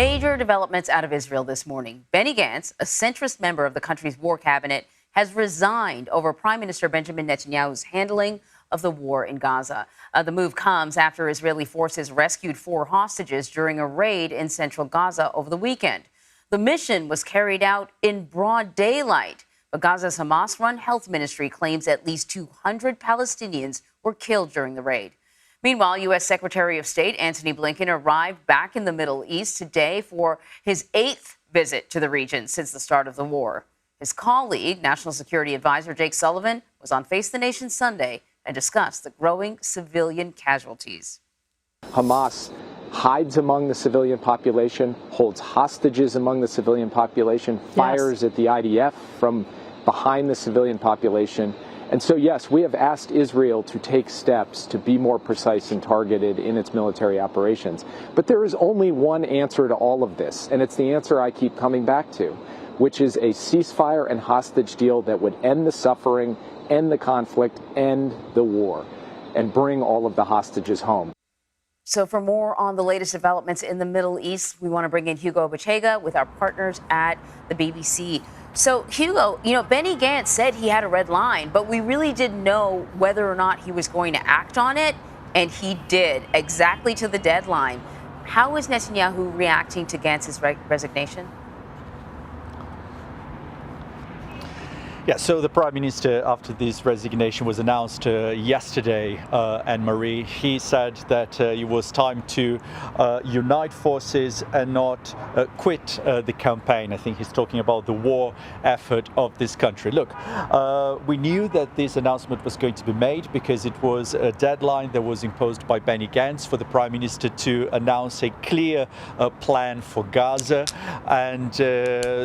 Major developments out of Israel this morning. Benny Gantz, a centrist member of the country's war cabinet, has resigned over Prime Minister Benjamin Netanyahu's handling of the war in Gaza. The move comes after Israeli forces rescued 4 hostages during a raid in central Gaza over the weekend. The mission was carried out in broad daylight, but Gaza's Hamas-run health ministry claims at least 200 Palestinians were killed during the raid. Meanwhile, U.S. Secretary of State Antony Blinken arrived back in the Middle East today for his 8th visit to the region since the start of the war. His colleague, National Security Advisor Jake Sullivan, was on Face the Nation Sunday and discussed the growing civilian casualties. Hamas hides among the civilian population, holds hostages among the civilian population, fires at the IDF from behind the civilian population. And so, yes, we have asked Israel to take steps to be more precise and targeted in its military operations. But there is only one answer to all of this, and it's the answer I keep coming back to, which is a ceasefire and hostage deal that would end the suffering, end the conflict, end the war, and bring all of the hostages home. So for more on the latest developments in the Middle East, we want to bring in Hugo Bachega with our partners at the BBC. So, Hugo, Benny Gantz said he had a red line, but we really didn't know whether or not he was going to act on it, and he did, exactly to the deadline. How is Netanyahu reacting to Gantz's resignation? Yeah, so the Prime Minister, after this resignation was announced yesterday, Anne-Marie, he said that it was time to unite forces and not quit the campaign. I think he's talking about the war effort of this country. Look, we knew that this announcement was going to be made because it was a deadline that was imposed by Benny Gantz for the Prime Minister to announce a clear plan for Gaza. And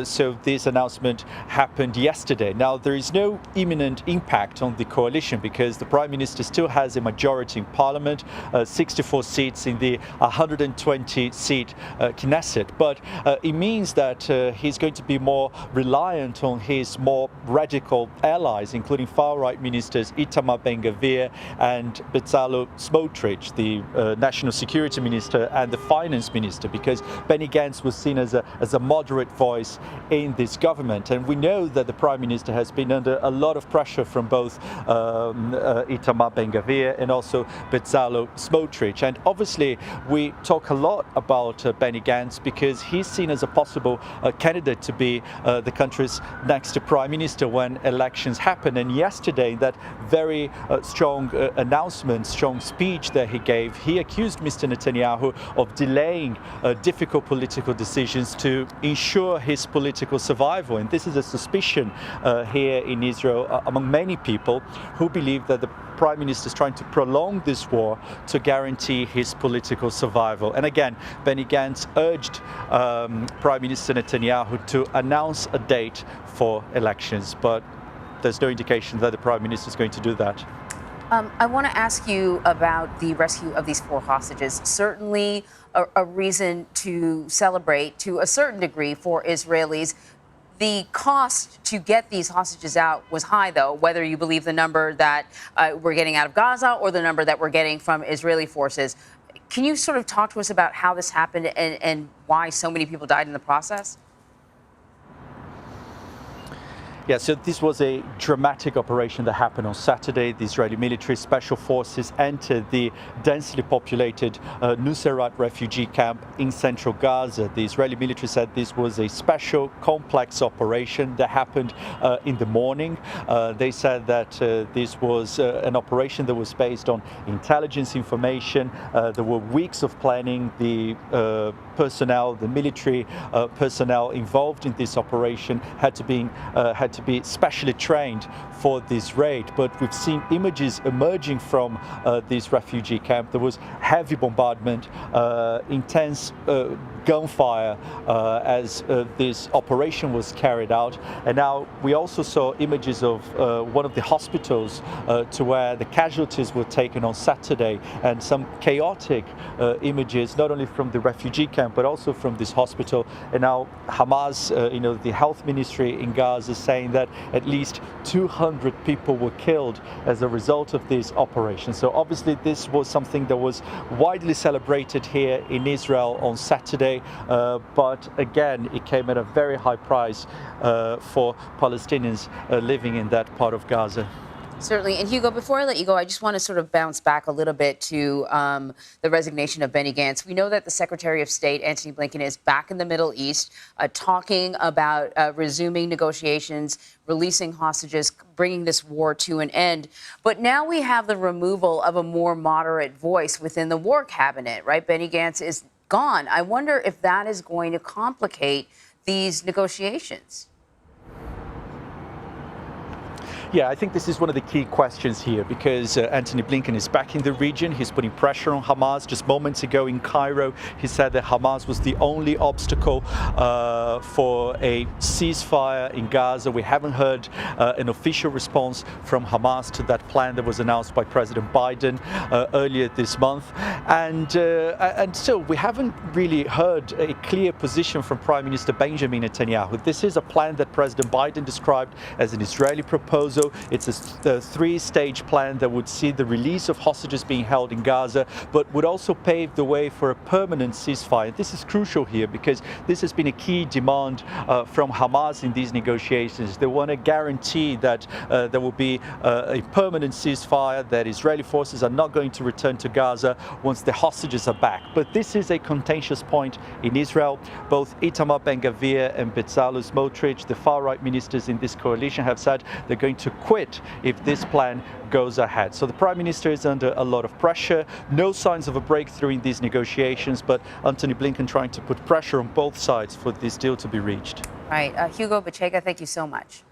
so this announcement happened yesterday. Now, there is no imminent impact on the coalition because the Prime Minister still has a majority in Parliament, 64 seats in the 120-seat Knesset. But it means that he's going to be more reliant on his more radical allies, including far-right ministers Itamar Ben-Gvir and Bezalel Smotrich, the National Security Minister and the Finance Minister, because Benny Gantz was seen as a moderate voice in this government. And we know that the Prime Minister has been under a lot of pressure from both Itamar Ben-Gvir and also Bezalel Smotrich. And obviously, we talk a lot about Benny Gantz because he's seen as a possible candidate to be the country's next Prime Minister when elections happen. And yesterday, in that very strong announcement, strong speech that he gave, he accused Mr. Netanyahu of delaying difficult political decisions to ensure his political survival. And this is a suspicion here in Israel among many people who believe that the Prime Minister is trying to prolong this war to guarantee his political survival. And again, Benny Gantz urged Prime Minister Netanyahu to announce a date for elections, but there's no indication that the Prime Minister is going to do that. I want to ask you about the rescue of these 4 hostages. Certainly a reason to celebrate to a certain degree for Israelis. The cost to get these hostages out was high, though, whether you believe the number that we're getting out of Gaza or the number that we're getting from Israeli forces. Can you sort of talk to us about how this happened and why so many people died in the process? Yeah, so this was a dramatic operation that happened on Saturday. The Israeli military special forces entered the densely populated Nuseirat refugee camp in central Gaza. The Israeli military said this was a special, complex operation that happened in the morning. They said that this was an operation that was based on intelligence information. There were weeks of planning. The personnel, the military personnel involved in this operation had to be specially trained for this raid. But we've seen images emerging from this refugee camp. There was heavy bombardment, intense gunfire as this operation was carried out. And now we also saw images of one of the hospitals to where the casualties were taken on Saturday, and some chaotic images, not only from the refugee camp, but also from this hospital. And now Hamas, the health ministry in Gaza, is saying saying that at least 200 people were killed as a result of this operation. So obviously this was something that was widely celebrated here in Israel on Saturday, but again, it came at a very high price for Palestinians living in that part of Gaza. Certainly. And Hugo, before I let you go, I just want to sort of bounce back a little bit to the resignation of Benny Gantz. We know that the Secretary of State, Antony Blinken, is back in the Middle East talking about resuming negotiations, releasing hostages, bringing this war to an end. But now we have the removal of a more moderate voice within the war cabinet, right? Benny Gantz is gone. I wonder if that is going to complicate these negotiations. Yeah, I think this is one of the key questions here because Antony Blinken is back in the region. He's putting pressure on Hamas. Just moments ago in Cairo, he said that Hamas was the only obstacle for a ceasefire in Gaza. We haven't heard an official response from Hamas to that plan that was announced by President Biden earlier this month. And so we haven't really heard a clear position from Prime Minister Benjamin Netanyahu. This is a plan that President Biden described as an Israeli proposal. It's a three-stage plan that would see the release of hostages being held in Gaza, but would also pave the way for a permanent ceasefire. This is crucial here because this has been a key demand from Hamas in these negotiations. They want to guarantee that there will be a permanent ceasefire, that Israeli forces are not going to return to Gaza once the hostages are back. But this is a contentious point in Israel. Both Itamar Ben-Gvir and Bezalel Smotrich, the far-right ministers in this coalition, have said they're going to quit if this plan goes ahead. So the Prime Minister is under a lot of pressure. No signs of a breakthrough in these negotiations, but Antony Blinken trying to put pressure on both sides for this deal to be reached. Right. Hugo Bachega, thank you so much.